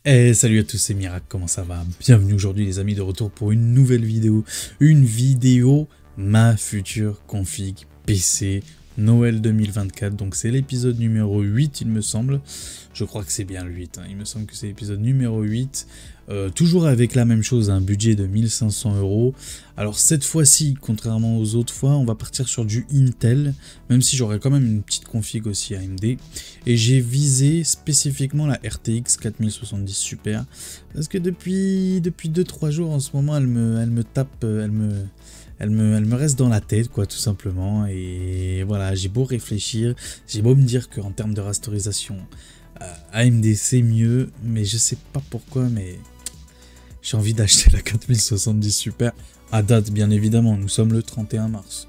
Et salut à tous, c'est Mirac, comment ça va? Bienvenue aujourd'hui les amis de retour pour une nouvelle vidéo. Une vidéo, ma future config PC Noël 2024. Donc c'est l'épisode numéro 8 il me semble. Je crois que c'est bien le 8, hein. Il me semble que c'est l'épisode numéro 8. Toujours avec la même chose, un budget de 1500 €. Alors cette fois-ci, contrairement aux autres fois, on va partir sur du Intel, même si j'aurai quand même une petite config aussi AMD. Et j'ai visé spécifiquement la RTX 4070 Super, parce que depuis 2-3 jours en ce moment, elle me tape, elle me reste dans la tête, quoi, tout simplement. Et voilà, j'ai beau réfléchir, j'ai beau me dire qu'en termes de rasterisation, AMD c'est mieux, mais je sais pas pourquoi, mais j'ai envie d'acheter la 4070 Super à date, bien évidemment. Nous sommes le 31 mars.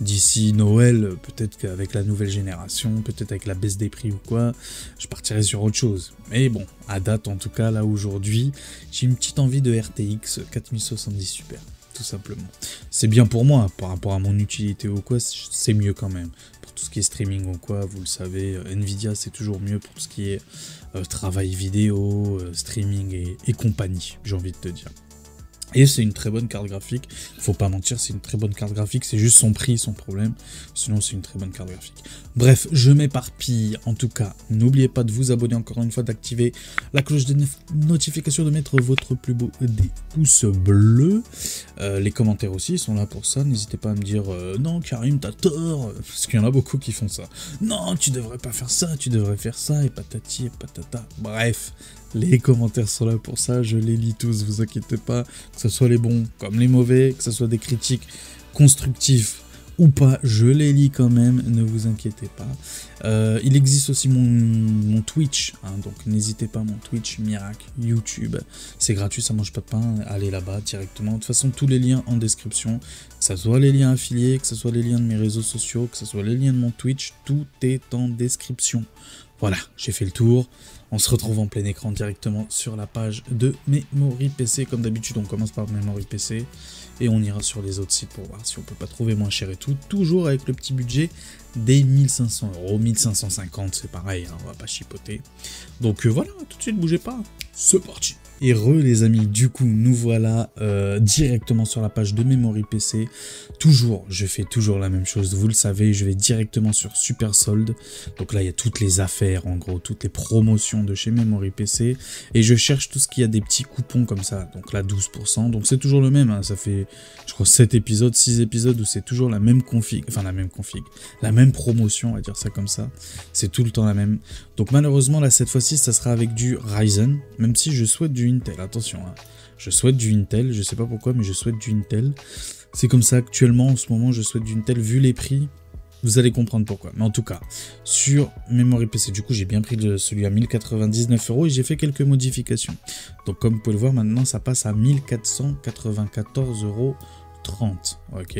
D'ici Noël, peut-être qu'avec la nouvelle génération, peut-être avec la baisse des prix ou quoi, je partirai sur autre chose. Mais bon, à date, en tout cas, là aujourd'hui, j'ai une petite envie de RTX 4070 Super, tout simplement. C'est bien pour moi, par rapport à mon utilité ou quoi, c'est mieux quand même. Pour tout ce qui est streaming ou quoi, vous le savez, Nvidia c'est toujours mieux pour tout ce qui est travail vidéo, streaming et compagnie, j'ai envie de te dire. Et c'est une très bonne carte graphique, faut pas mentir, c'est une très bonne carte graphique, c'est juste son prix, son problème, sinon c'est une très bonne carte graphique. Bref, je m'éparpille, en tout cas, n'oubliez pas de vous abonner encore une fois, d'activer la cloche de notification, de mettre votre plus beau des pouces bleus. Les commentaires aussi sont là pour ça, n'hésitez pas à me dire non Karim t'as tort, parce qu'il y en a beaucoup qui font ça. Non, tu devrais pas faire ça, tu devrais faire ça, et patati et patata, bref. Les commentaires sont là pour ça, je les lis tous, vous inquiétez pas, que ce soit les bons comme les mauvais, que ce soit des critiques constructifs ou pas, je les lis quand même, ne vous inquiétez pas. Il existe aussi mon Twitch, hein, donc n'hésitez pas, mon Twitch, Mirac, YouTube, c'est gratuit, ça mange pas de pain, allez là-bas directement. De toute façon, tous les liens en description, que ce soit les liens affiliés, que ce soit les liens de mes réseaux sociaux, que ce soit les liens de mon Twitch, tout est en description. Voilà, j'ai fait le tour. On se retrouve en plein écran directement sur la page de Memory PC. Comme d'habitude, on commence par Memory PC et on ira sur les autres sites pour voir si on peut pas trouver moins cher et tout. Toujours avec le petit budget des 1500 €, 1550, c'est pareil, hein, on va pas chipoter. Donc voilà, tout de suite, bougez pas. C'est parti. Et les amis, du coup, nous voilà directement sur la page de Memory PC. Toujours, je fais toujours la même chose, vous le savez, je vais directement sur Super Solde. Donc là, il y a toutes les affaires, en gros, toutes les promotions de chez Memory PC. Et je cherche tout ce qui a des petits coupons comme ça. Donc là, 12%. Donc c'est toujours le même, hein. Ça fait, je crois, 7 épisodes, 6 épisodes où c'est toujours la même config. Enfin, la même config. La même promotion, on va dire ça comme ça. C'est tout le temps la même. Donc malheureusement, là, cette fois-ci, ça sera avec du Ryzen. Même si je souhaite du Intel, attention, hein. Je souhaite du Intel, je sais pas pourquoi, mais je souhaite du Intel. C'est comme ça actuellement, en ce moment, je souhaite du Intel, vu les prix, vous allez comprendre pourquoi. Mais en tout cas, sur Memory PC, du coup, j'ai bien pris celui à 1099 € et j'ai fait quelques modifications. Donc, comme vous pouvez le voir, maintenant, ça passe à 1494,30 €, ok.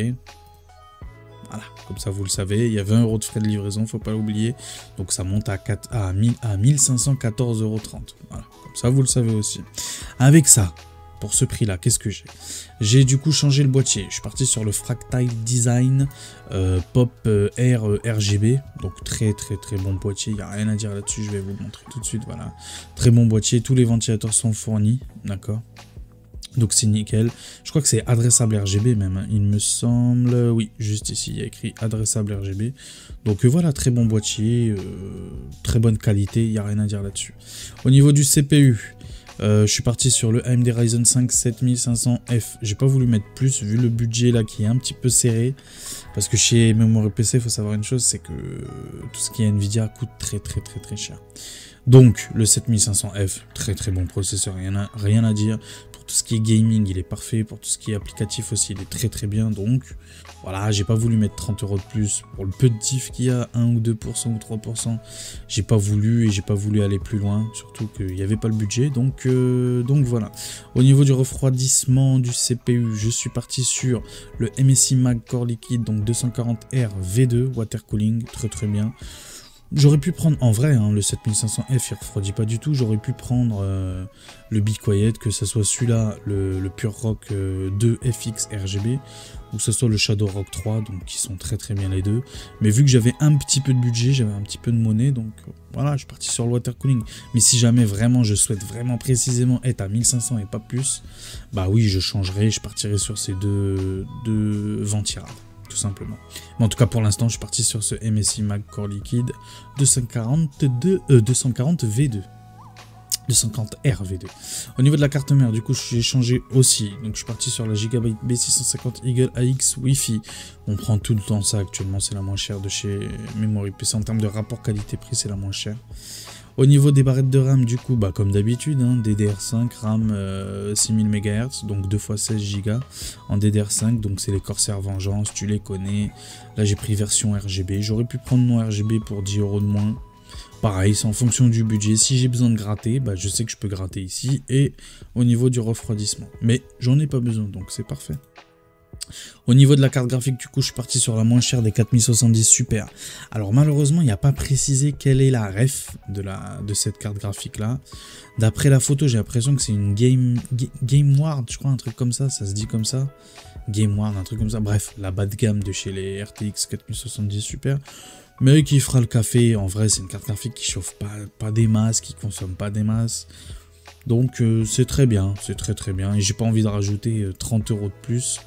Voilà, comme ça vous le savez, il y a 20 € de frais de livraison, faut pas l'oublier. Donc ça monte à 1514,30 €. Voilà, comme ça vous le savez aussi. Avec ça, pour ce prix là, qu'est-ce que j'ai? J'ai du coup changé le boîtier. Je suis parti sur le Fractile Design Pop R RGB. Donc très bon boîtier, il n'y a rien à dire là-dessus, je vais vous montrer tout de suite. Voilà, très bon boîtier, tous les ventilateurs sont fournis, d'accord. Donc c'est nickel, je crois que c'est adressable RGB même, hein. Il me semble, oui, juste ici, il y a écrit adressable RGB. Donc voilà, très bon boîtier, très bonne qualité, il n'y a rien à dire là-dessus. Au niveau du CPU, je suis parti sur le AMD Ryzen 5 7500F. J'ai pas voulu mettre plus, vu le budget là qui est un petit peu serré. Parce que chez Memory PC, il faut savoir une chose, c'est que tout ce qui est Nvidia coûte très cher. Donc le 7500F, très bon processeur, rien à dire. Pour tout ce qui est gaming, il est parfait. Pour tout ce qui est applicatif aussi, il est très bien. Donc voilà, j'ai pas voulu mettre 30 € de plus pour le peu de diff qu'il y a, 1 ou 2% ou 3%. J'ai pas voulu, et j'ai pas voulu aller plus loin, surtout qu'il n'y avait pas le budget. Donc voilà. Au niveau du refroidissement du CPU, je suis parti sur le MSI Mag Core Liquide, donc 240R V2 Water Cooling, très bien. J'aurais pu prendre, en vrai, hein, le 7500F, il refroidit pas du tout. J'aurais pu prendre le Be Quiet, que ce soit celui-là, le Pure Rock 2 FX RGB, ou que ce soit le Shadow Rock 3, donc qui sont très très bien les deux. Mais vu que j'avais un petit peu de budget, j'avais un petit peu de monnaie, donc voilà, je suis parti sur le water cooling. Mais si jamais vraiment je souhaite vraiment précisément être à 1500 et pas plus, bah oui, je changerai, je partirai sur ces deux ventirables. Tout simplement. Mais en tout cas, pour l'instant, je suis parti sur ce MSI Mag Core Liquide 240 V2. 240R V2. Au niveau de la carte mère, du coup, j'ai changé aussi. Donc, je suis parti sur la Gigabyte B650 Eagle AX Wi-Fi. On prend tout le temps ça actuellement. C'est la moins chère de chez Memory PC. En termes de rapport qualité-prix, c'est la moins chère. Au niveau des barrettes de RAM, du coup, bah, comme d'habitude, hein, DDR5, RAM 6000 MHz, donc 2 x 16 Go en DDR5, donc c'est les Corsair Vengeance, tu les connais. Là, j'ai pris version RGB. J'aurais pu prendre mon RGB pour 10 € de moins. Pareil, c'est en fonction du budget. Si j'ai besoin de gratter, bah, je sais que je peux gratter ici et au niveau du refroidissement. Mais j'en ai pas besoin, donc c'est parfait. Au niveau de la carte graphique, du coup, je suis parti sur la moins chère des 4070 Super. Alors malheureusement, il n'y a pas précisé quelle est la ref de cette carte graphique là. D'après la photo, j'ai l'impression que c'est une GameWard, je crois, un truc comme ça se dit comme ça. GameWard, un truc comme ça. Bref, la bas de gamme de chez les RTX 4070 Super. Mais qui fera le café. En vrai, c'est une carte graphique qui chauffe pas des masses, qui consomme pas des masses. Donc c'est très bien, c'est très bien. Et j'ai pas envie de rajouter 30 € de plus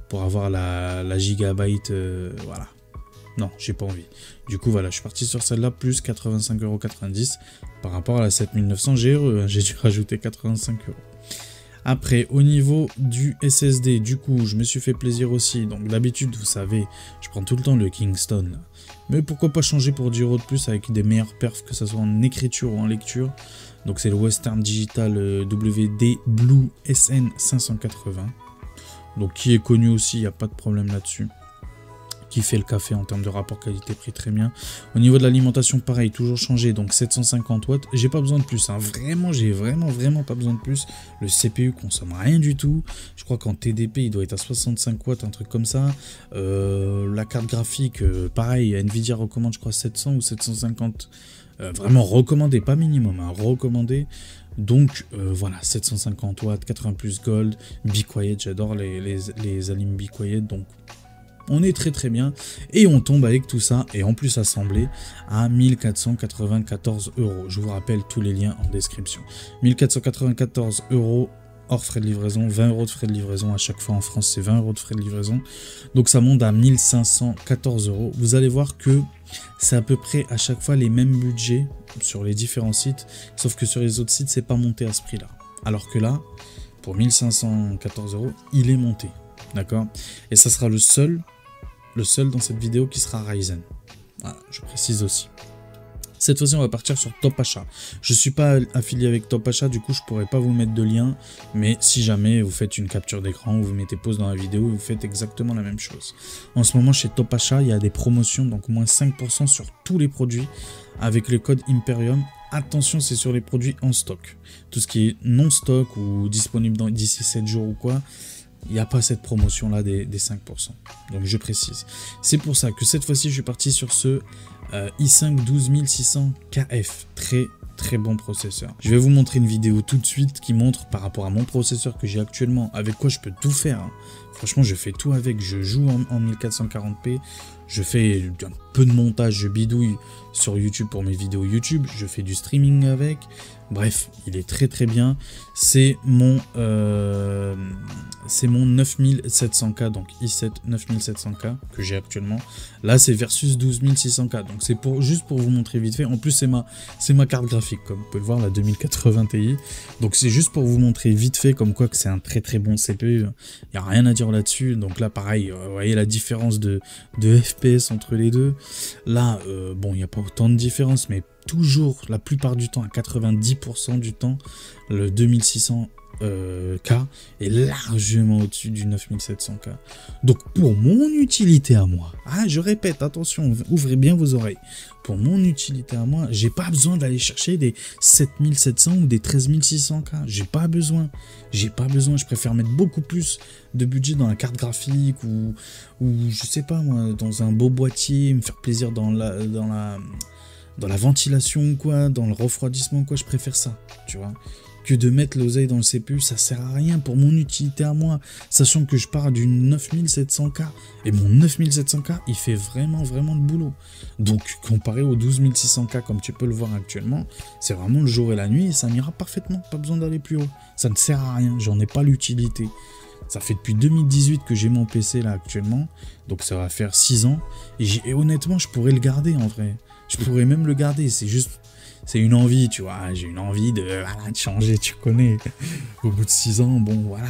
pour avoir la gigabyte, voilà. Non, j'ai pas envie. Du coup, voilà, je suis parti sur celle-là, plus 85,90 € par rapport à la 7900 GRE. J'ai dû rajouter 85 €. Après, au niveau du SSD, du coup, je me suis fait plaisir aussi. Donc, d'habitude, vous savez, je prends tout le temps le Kingston. Mais pourquoi pas changer pour 10 € de plus avec des meilleurs perfs, que ce soit en écriture ou en lecture. Donc, c'est le Western Digital WD Blue SN 580. Donc qui est connu aussi, il n'y a pas de problème là-dessus. Qui fait le café en termes de rapport qualité-prix très bien. Au niveau de l'alimentation, pareil, toujours changé, donc 750 watts. J'ai pas besoin de plus, hein. Vraiment, j'ai vraiment pas besoin de plus. Le CPU consomme rien du tout. Je crois qu'en TDP, il doit être à 65 watts, un truc comme ça. La carte graphique, pareil, Nvidia recommande, je crois, 700 ou 750. Vraiment recommandé, pas minimum, hein, recommandé. Donc voilà, 750 watts, 80 plus gold, Be Quiet, j'adore les alim Be Quiet, donc on est très bien. Et on tombe avec tout ça, et en plus assemblé, à 1494 €. Je vous rappelle tous les liens en description. 1494 € hors frais de livraison, 20 € de frais de livraison, à chaque fois en France c'est 20 € de frais de livraison. Donc ça monte à 1514 €. Vous allez voir que c'est à peu près à chaque fois les mêmes budgets sur les différents sites, sauf que sur les autres sites c'est pas monté à ce prix là. Alors que là, pour 1514 €, il est monté, d'accord? Et ça sera le seul dans cette vidéo qui sera Ryzen. Voilà, je précise aussi. Cette fois-ci, on va partir sur Top Achat. Je ne suis pas affilié avec Top Achat, du coup, je ne pourrais pas vous mettre de lien. Mais si jamais vous faites une capture d'écran ou vous mettez pause dans la vidéo, vous faites exactement la même chose. En ce moment, chez Top Achat, il y a des promotions, donc moins 5% sur tous les produits avec le code Imperium. Attention, c'est sur les produits en stock. Tout ce qui est non stock ou disponible d'ici 7 jours ou quoi, il n'y a pas cette promotion là des 5%. Donc je précise. C'est pour ça que cette fois-ci je suis parti sur ce i5 12600 KF. Très bon processeur. Je vais vous montrer une vidéo tout de suite qui montre par rapport à mon processeur que j'ai actuellement, avec quoi je peux tout faire. Hein. Franchement, je fais tout avec. Je joue en 1440p. Je fais un peu de montage, je bidouille sur YouTube pour mes vidéos YouTube. Je fais du streaming avec. Bref, il est très bien. C'est mon 9700K, donc i7 9700K que j'ai actuellement. Là, c'est versus 12600K. Donc c'est juste pour vous montrer vite fait. En plus, c'est ma carte graphique, comme vous pouvez le voir, la 2080 Ti. Donc c'est juste pour vous montrer vite fait comme quoi que c'est un très bon CPU. Il n'y a rien à dire là-dessus. Donc là, pareil, vous voyez la différence de FPS entre les deux. Là, bon, il n'y a pas autant de différence, mais toujours, la plupart du temps, à 90% du temps, le 2600K est largement au-dessus du 9700K. Donc pour mon utilité à moi, je répète, attention, ouvrez bien vos oreilles. Pour mon utilité à moi, j'ai pas besoin d'aller chercher des 7700 ou des 13600K. J'ai pas besoin. Je préfère mettre beaucoup plus de budget dans la carte graphique ou je sais pas moi, dans un beau boîtier, me faire plaisir dans dans la ventilation ou quoi, dans le refroidissement ou quoi, je préfère ça, tu vois, que de mettre l'oseille dans le CPU, ça sert à rien pour mon utilité à moi, sachant que je pars d'une 9700K, et mon 9700K, il fait vraiment le boulot. Donc, comparé au 12600K, comme tu peux le voir actuellement, c'est vraiment le jour et la nuit, et ça m'ira parfaitement, pas besoin d'aller plus haut. Ça ne sert à rien, j'en ai pas l'utilité. Ça fait depuis 2018 que j'ai mon PC là actuellement, donc ça va faire 6 ans, et honnêtement, je pourrais le garder en vrai. Je pourrais même le garder, c'est juste... C'est une envie, tu vois, j'ai une envie de changer, tu connais. Au bout de 6 ans, bon, voilà.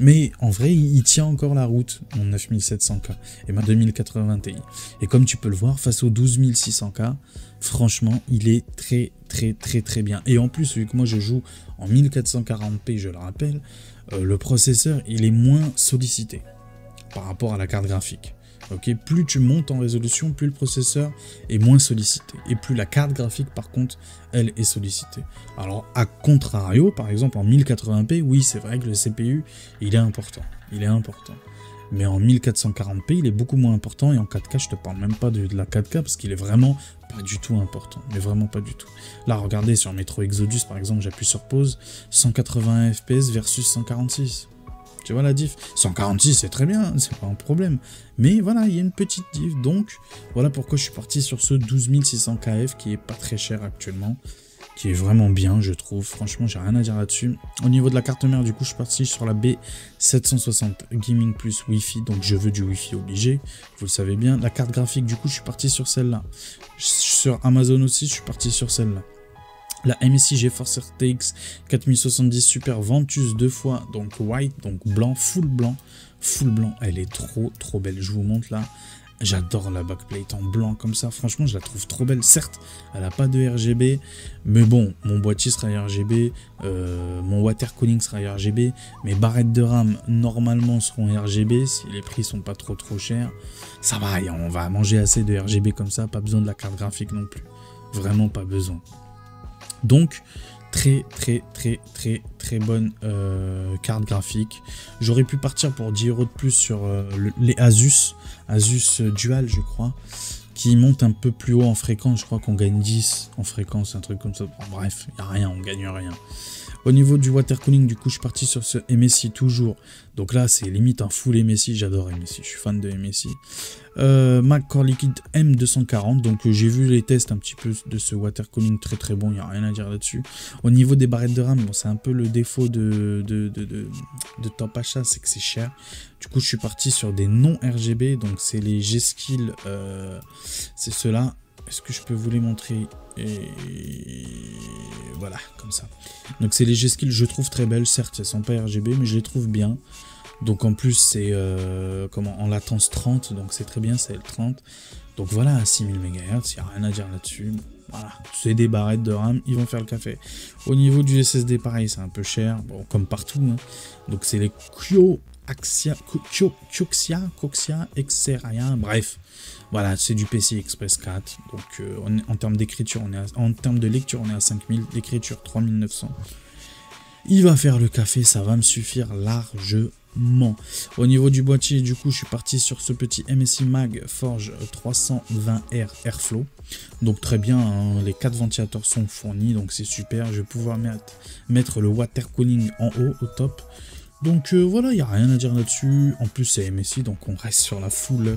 Mais en vrai, il tient encore la route, mon 9700K et ma 2080 Ti. Et comme tu peux le voir, face au 12600K, franchement, il est très bien. Et en plus, vu que moi je joue en 1440p, je le rappelle, le processeur, il est moins sollicité par rapport à la carte graphique. Okay, plus tu montes en résolution, plus le processeur est moins sollicité. Et plus la carte graphique, par contre, elle est sollicitée. Alors, à contrario, par exemple, en 1080p, oui, c'est vrai que le CPU, il est important. Il est important. Mais en 1440p, il est beaucoup moins important. Et en 4K, je te parle même pas de la 4K, parce qu'il est vraiment pas du tout important. Mais vraiment pas du tout. Là, regardez, sur Metro Exodus, par exemple, j'appuie sur pause, 180 FPS versus 146. Tu vois la diff, 146 c'est très bien, c'est pas un problème. Mais voilà, il y a une petite diff. Donc voilà pourquoi je suis parti sur ce 12600 KF qui est pas très cher actuellement. Qui est vraiment bien, je trouve. Franchement, j'ai rien à dire là-dessus. Au niveau de la carte mère, du coup, je suis parti sur la B760 Gaming Plus Wi-Fi. Donc je veux du Wi-Fi obligé, vous le savez bien. La carte graphique, du coup, je suis parti sur celle-là. Sur Amazon aussi, je suis parti sur celle-là. La MSI GeForce RTX 4070 Super Ventus 2 fois, donc white, donc blanc, full blanc, elle est trop belle, je vous montre là, j'adore la backplate en blanc comme ça, franchement je la trouve trop belle, certes elle n'a pas de RGB, mais bon, mon boîtier sera RGB, mon water cooling sera RGB, mes barrettes de RAM normalement seront RGB, si les prix sont pas trop chers, ça va, on va manger assez de RGB comme ça, pas besoin de la carte graphique non plus, vraiment pas besoin. Donc très bonne carte graphique. J'aurais pu partir pour 10 € de plus sur les Asus Dual je crois, qui monte un peu plus haut en fréquence. Je crois qu'on gagne 10 en fréquence, un truc comme ça. Bon, bref, il n'y a rien, on gagne rien. Au niveau du water cooling, du coup, je suis parti sur ce MSI toujours. Donc là, c'est limite un full MSI. J'adore MSI, je suis fan de MSI. Mac Core Liquid M240. Donc j'ai vu les tests un petit peu de ce water cooling, très bon. Il n'y a rien à dire là-dessus. Au niveau des barrettes de RAM, bon, c'est un peu le défaut de Top Achat, c'est que c'est cher. Du coup, je suis parti sur des non RGB. Donc c'est les G-Skill, c'est ceux-là. Est-ce que je peux vous les montrer? Et voilà, comme ça. Donc c'est les G-Skill, je trouve très belles. Certes, elles sont pas RGB, mais je les trouve bien. Donc en plus, c'est en latence 30, donc c'est très bien, c'est L30. Donc voilà, à 6000 MHz, il n'y a rien à dire là-dessus. Voilà, c'est des barrettes de RAM, ils vont faire le café. Au niveau du SSD, pareil, c'est un peu cher, bon, comme partout. Hein. Donc c'est les Kioxia, Xeria, bref. Voilà, c'est du PCI Express 4. Donc en termes d'écriture, en termes de lecture, on est à 5000, d'écriture 3900. Il va faire le café, ça va me suffire largement. Au niveau du boîtier, du coup, je suis parti sur ce petit MSI Mag Forge 320R Airflow. Donc très bien, hein, les 4 ventilateurs sont fournis, donc c'est super. Je vais pouvoir mettre le water cooling en haut, au top. Donc voilà, il n'y a rien à dire là-dessus. En plus, c'est MSI, donc on reste sur la full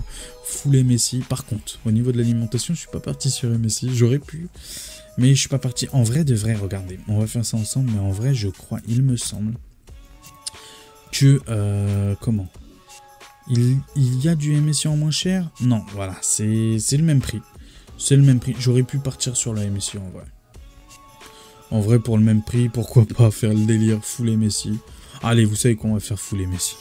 MSI. Par contre, au niveau de l'alimentation, je suis pas parti sur MSI. J'aurais pu, mais je suis pas parti. En vrai, de vrai, regardez. On va faire ça ensemble, mais en vrai, je crois, il me semble que... comment il y a du MSI en moins cher? Non, voilà, c'est le même prix. C'est le même prix. J'aurais pu partir sur la MSI en vrai. En vrai, pour le même prix, pourquoi pas faire le délire full MSI? Allez, vous savez qu'on va faire full MSI.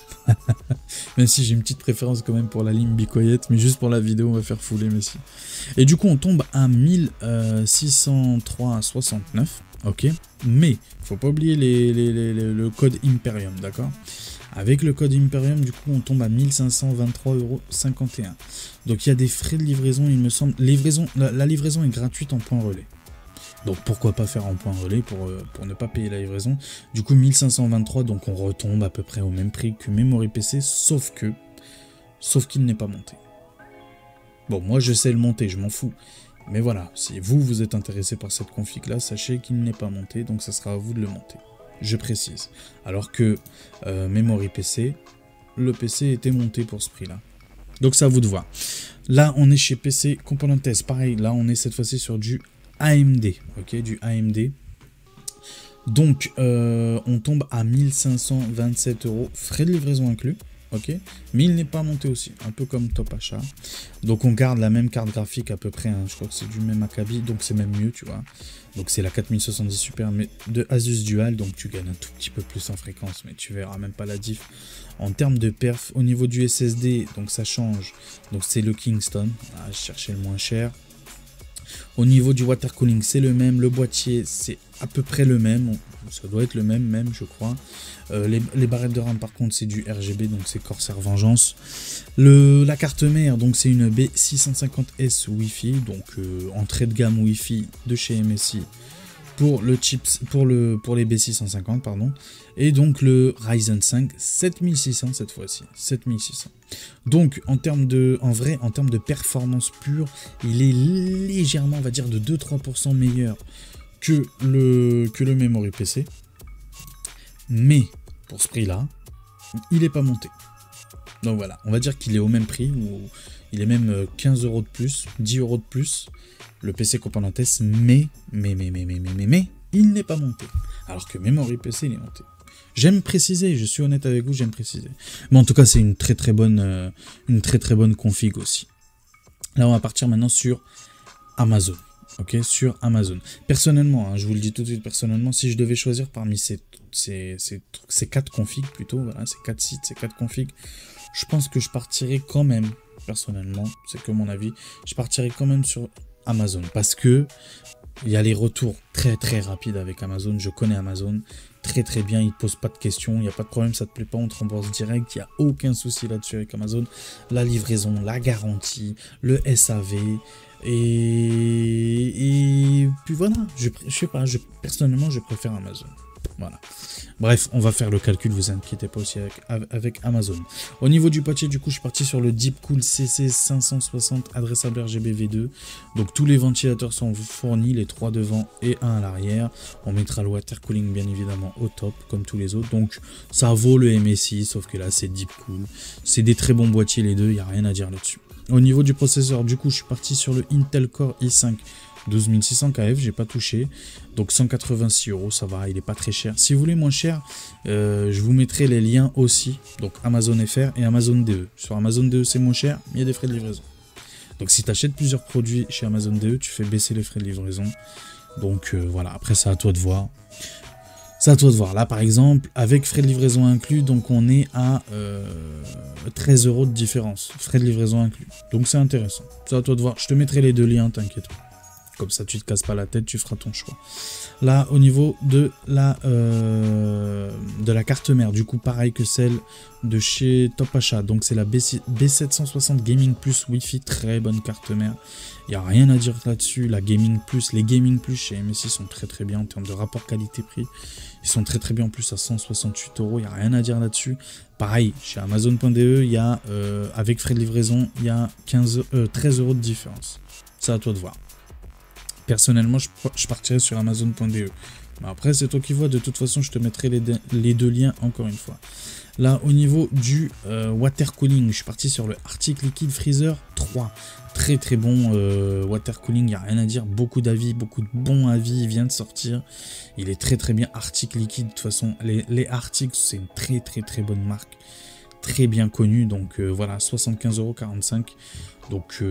Même si j'ai une petite préférence quand même pour la ligne Be Quiet, mais juste pour la vidéo, on va faire full MSI. Et du coup, on tombe à 1603,69. Ok. Mais, faut pas oublier le code Imperium, d'accord? Avec le code Imperium, du coup, on tombe à 1523,51 €. Donc, il y a des frais de livraison, il me semble. La livraison est gratuite en point relais. Donc pourquoi pas faire en point relais pour ne pas payer la livraison. Du coup 1523, donc on retombe à peu près au même prix que Memory PC, sauf qu'il n'est pas monté. Bon, moi je sais le monter, je m'en fous. Mais voilà, si vous êtes intéressé par cette config là, sachez qu'il n'est pas monté, donc ça sera à vous de le monter. Je précise. Alors que Memory PC, le PC était monté pour ce prix-là. Donc c'est à vous de voir. Là, on est chez PC Componentes. Pareil, là, on est cette fois-ci sur du AMD. Ok, du AMD. Donc, on tombe à 1527 €, frais de livraison inclus. Ok, mais il n'est pas monté aussi, un peu comme Top Achat. Donc on garde la même carte graphique à peu près, hein. Je crois que c'est du même acabit, donc c'est même mieux, tu vois. Donc c'est la 4070 Super mais de Asus Dual, donc tu gagnes un tout petit peu plus en fréquence, mais tu verras même pas la diff. En termes de perf, au niveau du SSD, donc ça change. Donc c'est le Kingston, je cherchais le moins cher. Au niveau du water cooling, c'est le même. Le boîtier, c'est à peu près le même. Ça doit être le même, je crois. Les barrettes de RAM, par contre, c'est du RGB, donc c'est Corsair Vengeance. La carte mère, donc c'est une B650S Wi-Fi, donc entrée de gamme Wi-Fi de chez MSI pour le chips, pour les B650, pardon. Et donc le Ryzen 5 7600 cette fois-ci, 7600. Donc en termes de performance pure, il est légèrement, on va dire, de 2-3% meilleur que le Memory PC. Mais pour ce prix-là, il n'est pas monté. Donc voilà, on va dire qu'il est au même prix, ou il est même 15 € de plus, 10 € de plus, le PC Componentes, mais il n'est pas monté. Alors que Memory PC, il est monté. J'aime préciser, je suis honnête avec vous, j'aime préciser. Mais en tout cas, c'est une très très bonne config aussi. Là, on va partir maintenant sur Amazon. Ok, sur Amazon. Personnellement, hein, je vous le dis tout de suite, personnellement, si je devais choisir parmi ces 4 configs plutôt, voilà, ces 4 sites, ces 4 configs, je pense que je partirais quand même, personnellement, c'est que mon avis, je partirais quand même sur Amazon parce que il y a les retours très très rapides avec Amazon. Je connais Amazon très très bien, ils ne posent pas de questions, il n'y a pas de problème, ça te plaît pas, on te rembourse direct, il n'y a aucun souci là-dessus avec Amazon. La livraison, la garantie, le SAV, et puis voilà, je sais pas, personnellement je préfère Amazon. Voilà. Bref, on va faire le calcul, vous inquiétez pas aussi avec Amazon. Au niveau du boîtier, du coup, je suis parti sur le Deepcool CC560 adressable RGB V2. Donc tous les ventilateurs sont fournis, les 3 devant et 1 à l'arrière. On mettra le water cooling bien évidemment au top, comme tous les autres. Donc ça vaut le MSI, sauf que là c'est Deepcool. C'est des très bons boîtiers les deux, il n'y a rien à dire là-dessus. Au niveau du processeur, du coup, je suis parti sur le Intel Core i5 12600 KF, j'ai pas touché, donc 186 €, ça va, il est pas très cher. Si vous voulez moins cher, je vous mettrai les liens aussi, donc Amazon FR et Amazon DE. Sur Amazon DE c'est moins cher, mais il y a des frais de livraison. Donc si tu achètes plusieurs produits chez Amazon DE, tu fais baisser les frais de livraison. Donc voilà, après c'est à toi de voir. C'est à toi de voir. Là par exemple, avec frais de livraison inclus, donc on est à 13 € de différence, frais de livraison inclus. Donc c'est intéressant. C'est à toi de voir. Je te mettrai les deux liens, t'inquiète pas. Comme ça, tu te casses pas la tête, tu feras ton choix. Là, au niveau de la carte mère, du coup, pareil que celle de chez Top Achat. Donc, c'est la B760 Gaming Plus Wi-Fi, très bonne carte mère. Il n'y a rien à dire là-dessus. La Gaming Plus, les Gaming Plus chez MSI sont très très bien en termes de rapport qualité-prix. Ils sont très très bien en plus à 168 €. Il n'y a rien à dire là-dessus. Pareil, chez Amazon.de, il y a, avec frais de livraison, il y a 13 € de différence. C'est à toi de voir. Personnellement, je partirais sur Amazon.de. Mais après, c'est toi qui vois. De toute façon, je te mettrai les deux liens encore une fois. Là, au niveau du water cooling, je suis parti sur le Arctic Liquid Freezer 3. Très très bon water cooling, il n'y a rien à dire. Beaucoup d'avis, beaucoup de bons avis. Il vient de sortir. Il est très très bien. Arctic Liquid, de toute façon, les Arctic, c'est une très très très bonne marque. Très bien connue. Donc voilà, 75,45 €. Donc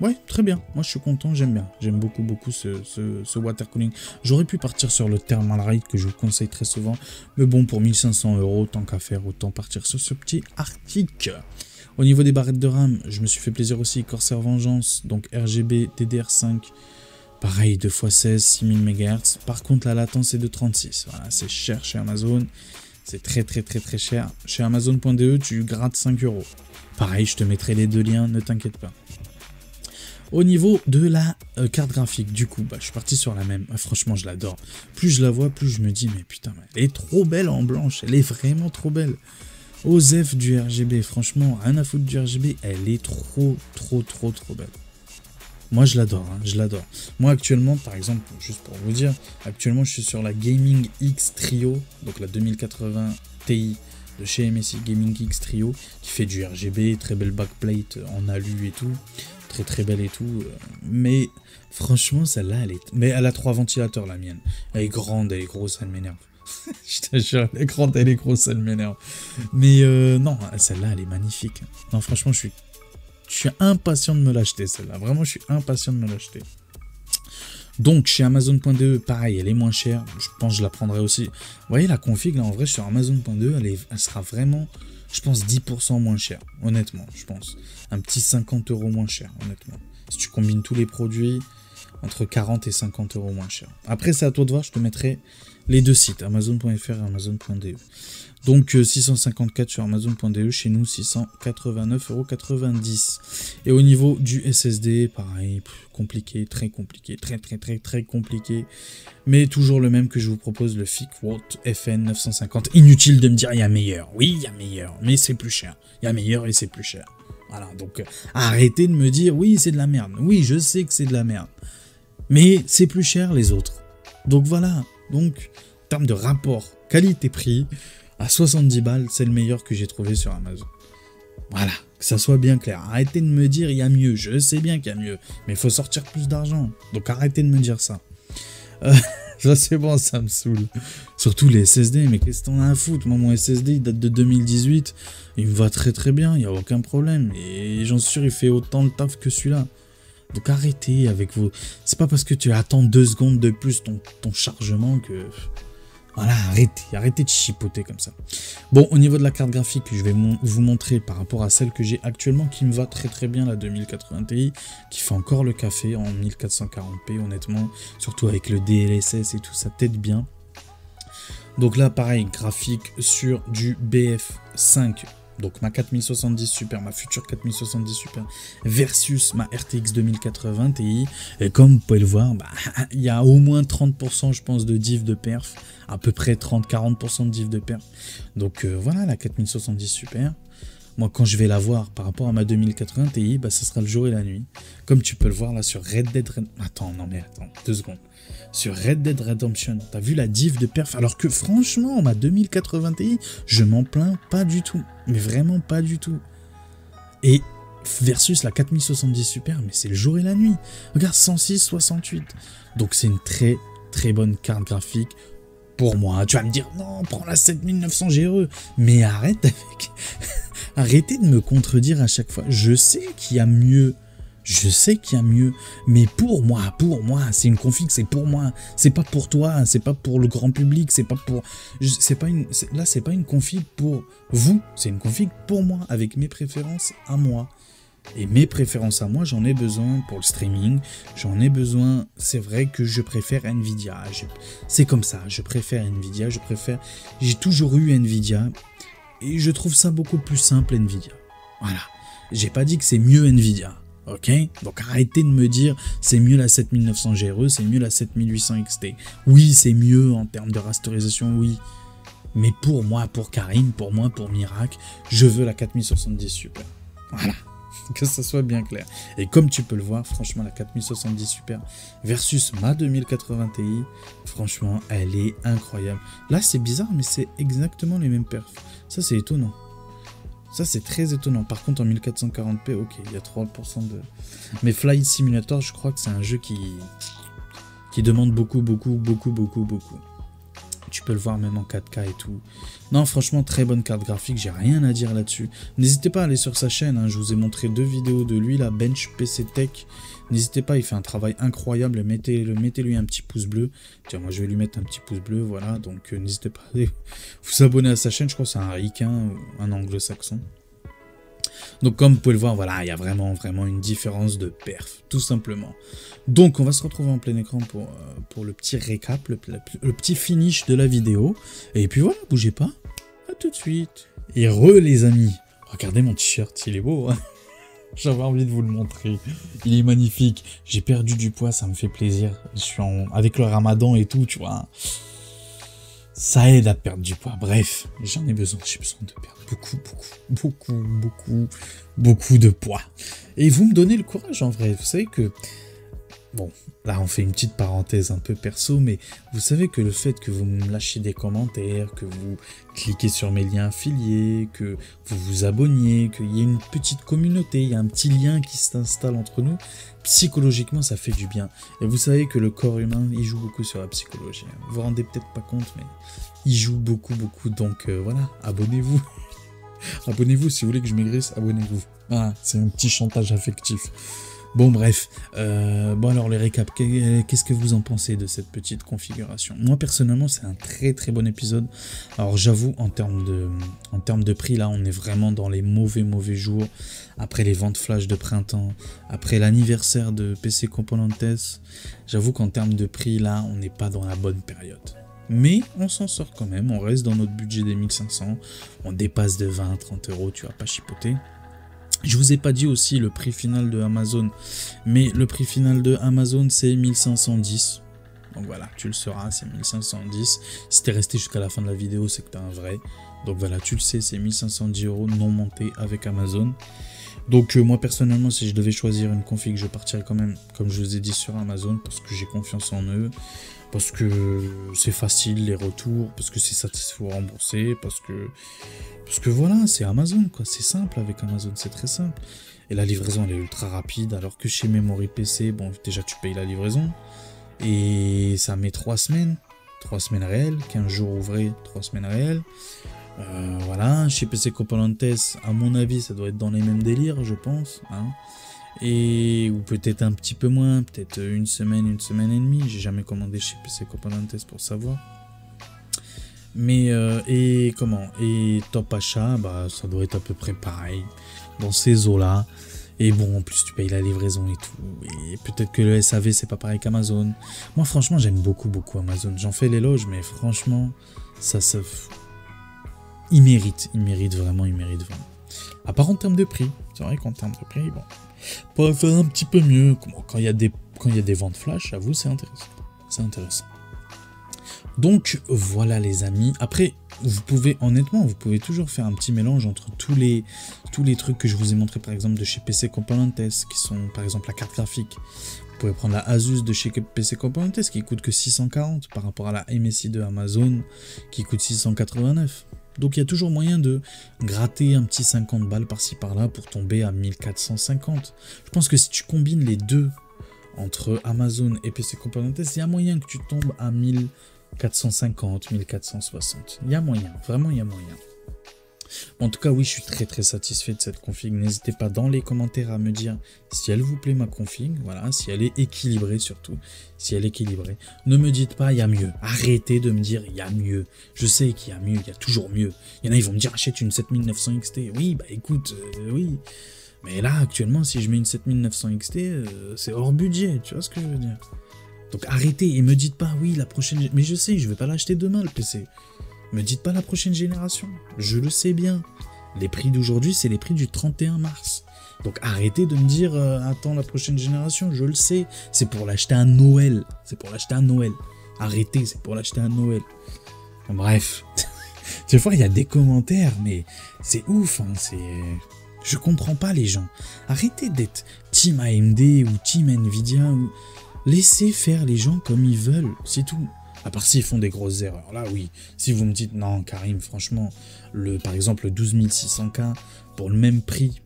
ouais, très bien. Moi, je suis content, j'aime bien. J'aime beaucoup, beaucoup ce water cooling. J'aurais pu partir sur le Thermalright que je vous conseille très souvent. Mais bon, pour 1500 €, tant qu'à faire, autant partir sur ce petit Arctic. Au niveau des barrettes de RAM, je me suis fait plaisir aussi. Corsair Vengeance, donc RGB DDR5. Pareil, 2x16, 6000 MHz. Par contre, la latence est de 36. Voilà, c'est cher chez Amazon. C'est très, très, très, très cher. Chez Amazon.de, tu grattes 5 €. Pareil, je te mettrai les deux liens, ne t'inquiète pas. Au niveau de la carte graphique, du coup, je suis parti sur la même. Franchement, je l'adore. Plus je la vois, plus je me dis, mais putain, elle est trop belle en blanche. Elle est vraiment trop belle. Osef du RGB, franchement, rien à foutre du RGB. Elle est trop, trop, trop, trop belle. Moi, je l'adore, hein, je l'adore. Moi, actuellement, par exemple, juste pour vous dire, actuellement, je suis sur la Gaming X Trio, donc la 2080 Ti de chez MSI Gaming X Trio, qui fait du RGB, très belle backplate en alu et tout, très très belle et tout. Mais franchement, celle-là, elle est... Mais elle a 3 ventilateurs, la mienne. Elle est grande, elle est grosse, elle m'énerve. Je te jure, elle est grande, elle est grosse, elle m'énerve. Mais non, celle-là, elle est magnifique. Non, franchement, je suis impatient de me l'acheter, celle-là. Vraiment, je suis impatient de me l'acheter. Donc, chez Amazon.de, pareil, elle est moins chère. Je pense que je la prendrai aussi. Vous voyez, la config, là, en vrai, sur Amazon.de, elle sera vraiment, je pense, 10% moins chère. Honnêtement, je pense. Un petit 50 € moins cher, honnêtement. Si tu combines tous les produits, entre 40 et 50 € moins cher. Après, c'est à toi de voir, je te mettrai les deux sites, Amazon.fr et Amazon.de. Donc 654 sur Amazon.de, chez nous 689,90 €. Et au niveau du SSD, pareil, compliqué, très compliqué. Mais toujours le même que je vous propose, le Thickwatt FN 950. Inutile de me dire il y a meilleur. Oui, il y a meilleur, mais c'est plus cher. Il y a meilleur et c'est plus cher. Voilà, donc arrêtez de me dire oui, c'est de la merde. Oui, je sais que c'est de la merde. Mais c'est plus cher les autres. Donc voilà, donc en termes de rapport qualité-prix, à 70 balles, c'est le meilleur que j'ai trouvé sur Amazon. Voilà, que ça soit bien clair. Arrêtez de me dire il y a mieux. Je sais bien qu'il y a mieux, mais il faut sortir plus d'argent. Donc arrêtez de me dire ça. Ça c'est bon, ça me saoule. Surtout les SSD, mais qu'est-ce que t'en as à foutre? Moi, mon SSD, il date de 2018. Il me va très très bien, il n'y a aucun problème. Et j'en suis sûr, il fait autant le taf que celui-là. Donc arrêtez avec vos... C'est pas parce que tu attends 2 secondes de plus ton chargement que... Voilà, arrêtez de chipoter comme ça. Bon, au niveau de la carte graphique, je vais vous montrer par rapport à celle que j'ai actuellement, qui me va très très bien, la 2080 Ti, qui fait encore le café en 1440p, honnêtement. Surtout avec le DLSS et tout, ça t'aide bien. Donc là, pareil, graphique sur du BF5. Donc ma 4070 Super, ma future 4070 Super versus ma RTX 2080 Ti. Et comme vous pouvez le voir, il y a au moins 30% je pense de diff de perf. À peu près 30-40% de diff de perf. Donc voilà la 4070 Super. Moi quand je vais la voir par rapport à ma 2080 Ti, ça sera le jour et la nuit. Comme tu peux le voir là sur Red Dead Redemption. Attends, 2 secondes. Sur Red Dead Redemption, t'as vu la diff de perf? Alors que franchement, ma 2080 Ti, je m'en plains pas du tout. Mais vraiment pas du tout. Et versus la 4070 Super, mais c'est le jour et la nuit. Regarde, 106-68. Donc c'est une très très bonne carte graphique pour moi. Tu vas me dire, non, prends la 7900 GRE. Mais arrête avec... Arrêtez de me contredire à chaque fois. Je sais qu'il y a mieux. Je sais qu'il y a mieux, mais pour moi, c'est une config, c'est pour moi, c'est pas pour toi, c'est pas pour le grand public, c'est pas pour, c'est pas une config pour vous, c'est une config pour moi, avec mes préférences à moi. Et mes préférences à moi, j'en ai besoin pour le streaming, j'en ai besoin, c'est vrai que je préfère Nvidia, c'est comme ça, je préfère Nvidia, j'ai toujours eu Nvidia, et je trouve ça beaucoup plus simple Nvidia, voilà, j'ai pas dit que c'est mieux Nvidia. Ok, donc arrêtez de me dire c'est mieux la 7900 GRE, c'est mieux la 7800 XT. Oui, c'est mieux en termes de rasterisation, oui. Mais pour moi, pour Karim, pour moi, pour Mirac, je veux la 4070 Super. Voilà, que ça soit bien clair. Et comme tu peux le voir, franchement, la 4070 Super versus ma 2080 Ti, franchement, elle est incroyable. Là, c'est bizarre, mais c'est exactement les mêmes perfs. Ça, c'est étonnant. Ça, c'est très étonnant. Par contre, en 1440p, ok, il y a 3% de... Mais Flight Simulator, je crois que c'est un jeu qui demande beaucoup. Tu peux le voir même en 4K et tout. Non, franchement, très bonne carte graphique, j'ai rien à dire là-dessus. N'hésitez pas à aller sur sa chaîne, hein. Je vous ai montré 2 vidéos de lui, la Bench PC Tech. N'hésitez pas, il fait un travail incroyable, mettez-lui un petit pouce bleu. Tiens, moi je vais lui mettre un petit pouce bleu, voilà. Donc n'hésitez pas à vous abonner à sa chaîne, je crois que c'est un ricain ou un anglo-saxon. Donc comme vous pouvez le voir, voilà, il y a vraiment une différence de perf, tout simplement. Donc on va se retrouver en plein écran pour le petit récap, le petit finish de la vidéo. Et puis voilà, bougez pas, à tout de suite. Et les amis, regardez mon t-shirt, il est beau, hein. J'avais envie de vous le montrer, il est magnifique. J'ai perdu du poids, ça me fait plaisir. Je suis avec le ramadan et tout, tu vois. ça aide à perdre du poids. Bref, j'en ai besoin, j'ai besoin de perdre beaucoup de poids. Et vous me donnez le courage en vrai, vous savez que... Bon, là on fait une petite parenthèse un peu perso, mais vous savez que le fait que vous me lâchiez des commentaires, que vous cliquez sur mes liens affiliés, que vous vous abonniez, qu'il y ait une petite communauté, il y a un petit lien qui s'installe entre nous, psychologiquement ça fait du bien. Et vous savez que le corps humain, il joue beaucoup sur la psychologie. Vous vous rendez peut-être pas compte, mais il joue beaucoup, donc voilà, abonnez-vous. Abonnez-vous si vous voulez que je maigrisse, abonnez-vous. Voilà, c'est un petit chantage affectif. Bon bref, bon alors les récaps, qu'est-ce que vous en pensez de cette petite configuration? Moi personnellement c'est un très bon épisode. Alors j'avoue en termes de prix là on est vraiment dans les mauvais jours. Après les ventes flash de printemps, après l'anniversaire de PC Componentes, j'avoue qu'en termes de prix là on n'est pas dans la bonne période. Mais on s'en sort quand même, on reste dans notre budget des 1500, on dépasse de 20-30 €, tu vas pas chipoter. Je vous ai pas dit aussi le prix final de Amazon, mais le prix final de Amazon c'est 1510. Donc voilà, tu le sauras, c'est 1510. Si t'es resté jusqu'à la fin de la vidéo, c'est que t'es un vrai. Donc voilà, tu le sais, c'est 1510 € non monté avec Amazon. Donc moi personnellement, si je devais choisir une config, je partirais quand même, comme je vous ai dit, sur Amazon, parce que j'ai confiance en eux, parce que c'est facile les retours, parce que c'est satisfait rembourser, parce que voilà, c'est Amazon quoi, c'est simple avec Amazon, c'est très simple. Et la livraison elle est ultra rapide, alors que chez Memory PC, bon déjà tu payes la livraison, et ça met 3 semaines, 3 semaines réelles, 15 jours ouvrés, 3 semaines réelles. Voilà, chez PC Componentes, à mon avis, ça doit être dans les mêmes délires, je pense. Hein. Ou peut-être un petit peu moins, peut-être une semaine et demie. J'ai jamais commandé chez PC Componentes pour savoir. Mais, et top achat, bah, ça doit être à peu près pareil, dans ces eaux-là. Et bon, en plus, tu payes la livraison et tout. Et peut-être que le SAV, c'est pas pareil qu'Amazon. Moi, franchement, j'aime beaucoup Amazon. J'en fais l'éloge, mais franchement, il mérite vraiment. À part en termes de prix. C'est vrai qu'en termes de prix, bon, on pourrait faire un petit peu mieux. Quand il y a des ventes flash, j'avoue, c'est intéressant. C'est intéressant. Donc, voilà les amis. Après, vous pouvez toujours faire un petit mélange entre tous les trucs que je vous ai montré, par exemple, de chez PC Componentes, qui sont, par exemple, la carte graphique. Vous pouvez prendre la Asus de chez PC Componentes, qui coûte que 640, par rapport à la MSI de Amazon, qui coûte 689. Donc il y a toujours moyen de gratter un petit 50 balles par-ci par-là pour tomber à 1450. Je pense que si tu combines les deux entre Amazon et PC Componentes, il y a moyen que tu tombes à 1450, 1460. Il y a moyen, vraiment il y a moyen. En tout cas, oui, je suis très satisfait de cette config. N'hésitez pas dans les commentaires à me dire si elle vous plaît ma config, voilà, si elle est équilibrée surtout, si elle est équilibrée. Ne me dites pas il y a mieux. Arrêtez de me dire il y a mieux. Je sais qu'il y a mieux, il y a toujours mieux. Il y en a, ils vont me dire achète une 7900 XT. Oui, bah écoute, oui. Mais là, actuellement, si je mets une 7900 XT, c'est hors budget, tu vois ce que je veux dire. Donc arrêtez et me dites pas oui, la prochaine... Mais je sais, je vais pas l'acheter demain le PC. Me dites pas la prochaine génération, je le sais bien. Les prix d'aujourd'hui, c'est les prix du 31 mars. Donc arrêtez de me dire attends la prochaine génération, je le sais. C'est pour l'acheter à Noël. C'est pour l'acheter à Noël. Arrêtez, c'est pour l'acheter à Noël. Bon, bref. Des fois, il y a des commentaires, mais c'est ouf. Hein, je comprends pas les gens. Arrêtez d'être Team AMD ou Team Nvidia. Laissez faire les gens comme ils veulent, c'est tout. À part s'ils font des grosses erreurs. Là, oui. Si vous me dites, non, Karim, franchement, par exemple, le 12600K, pour le même prix,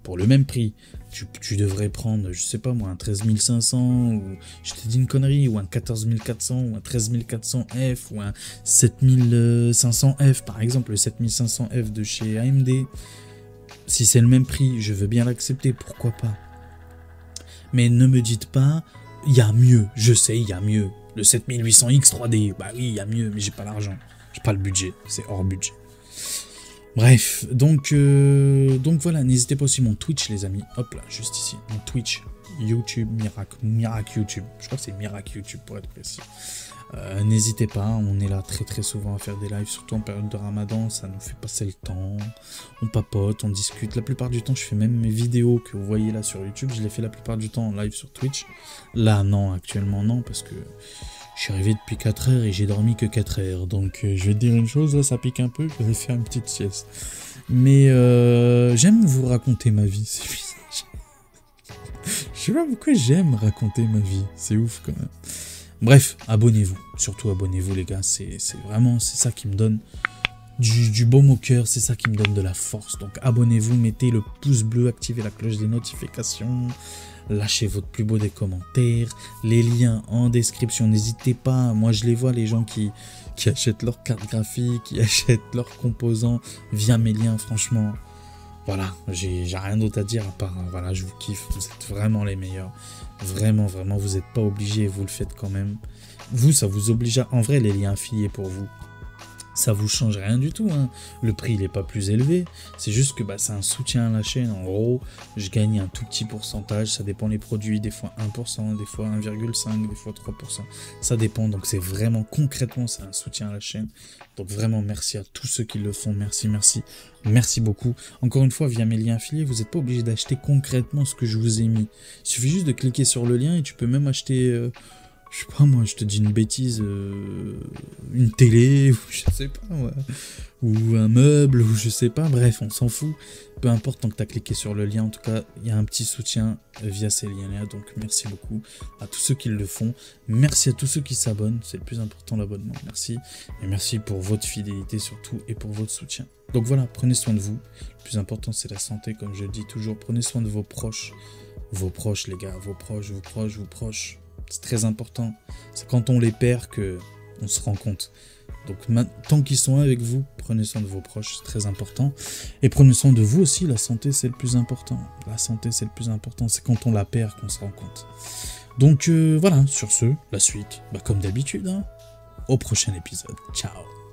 tu devrais prendre, je sais pas moi, un 13500, ou je te dis une connerie, ou un 14400, ou un 13400F, ou un 7500F, par exemple, le 7500F de chez AMD. Si c'est le même prix, je veux bien l'accepter, pourquoi pas. Mais ne me dites pas, il y a mieux, je sais, il y a mieux. Le 7800X 3D, bah oui, il y a mieux, mais j'ai pas l'argent. J'ai pas le budget, c'est hors budget. Bref, donc voilà, n'hésitez pas aussi mon Twitch, les amis. Hop là, juste ici, mon Twitch, YouTube, Mirac YouTube. Je crois que c'est Mirac YouTube pour être précis. N'hésitez pas, on est là très souvent à faire des lives, surtout en période de Ramadan, ça nous fait passer le temps, on papote, on discute. La plupart du temps, je fais même mes vidéos que vous voyez là sur YouTube, je les fais la plupart du temps en live sur Twitch. Là, non, actuellement non, parce que Je suis arrivé depuis 4 heures et j'ai dormi que 4 heures. Donc je vais te dire une chose, là ça pique un peu, je vais faire une petite sieste. Mais j'aime vous raconter ma vie, c'est bizarre. Je sais pas pourquoi j'aime raconter ma vie, c'est ouf quand même. Bref, abonnez-vous, surtout abonnez-vous les gars, c'est vraiment ça qui me donne du baume au cœur, c'est ça qui me donne de la force. Donc abonnez-vous, mettez le pouce bleu, activez la cloche des notifications, lâchez votre plus beau des commentaires, les liens en description, n'hésitez pas, moi je les vois les gens qui achètent leurs cartes graphiques, qui achètent leurs composants via mes liens, franchement. Voilà, j'ai rien d'autre à dire à part, voilà, je vous kiffe, vous êtes vraiment les meilleurs. Vraiment, vraiment, vous n'êtes pas obligés, vous le faites quand même. Vous, ça vous oblige à... En vrai, les liens affiliés pour vous, ça vous change rien du tout, hein. Le prix, il n'est pas plus élevé. C'est juste que bah, c'est un soutien à la chaîne. En gros, je gagne un tout petit pourcentage. Ça dépend des produits, des fois 1%, des fois 1,5%, des fois 3%. Ça dépend, donc c'est vraiment, concrètement, c'est un soutien à la chaîne. Donc vraiment, merci à tous ceux qui le font. Merci, merci, merci beaucoup. Encore une fois, via mes liens affiliés, vous n'êtes pas obligé d'acheter concrètement ce que je vous ai mis. Il suffit juste de cliquer sur le lien et tu peux même acheter... je sais pas moi, je te dis une bêtise, une télé, ou je sais pas, ouais, ou un meuble, ou je sais pas, bref, on s'en fout. Peu importe, tant que tu as cliqué sur le lien, en tout cas, il y a un petit soutien via ces liens-là, donc merci beaucoup à tous ceux qui le font. Merci à tous ceux qui s'abonnent, c'est le plus important l'abonnement, merci. Et merci pour votre fidélité surtout, et pour votre soutien. Donc voilà, prenez soin de vous, le plus important c'est la santé, comme je le dis toujours, prenez soin de vos proches les gars, vos proches. C'est très important. C'est quand on les perd que on se rend compte. Donc tant qu'ils sont avec vous, prenez soin de vos proches, c'est très important. Et prenez soin de vous aussi, la santé c'est le plus important. La santé c'est le plus important, c'est quand on la perd qu'on se rend compte. Donc voilà, sur ce, la suite, bah, comme d'habitude, hein, au prochain épisode. Ciao.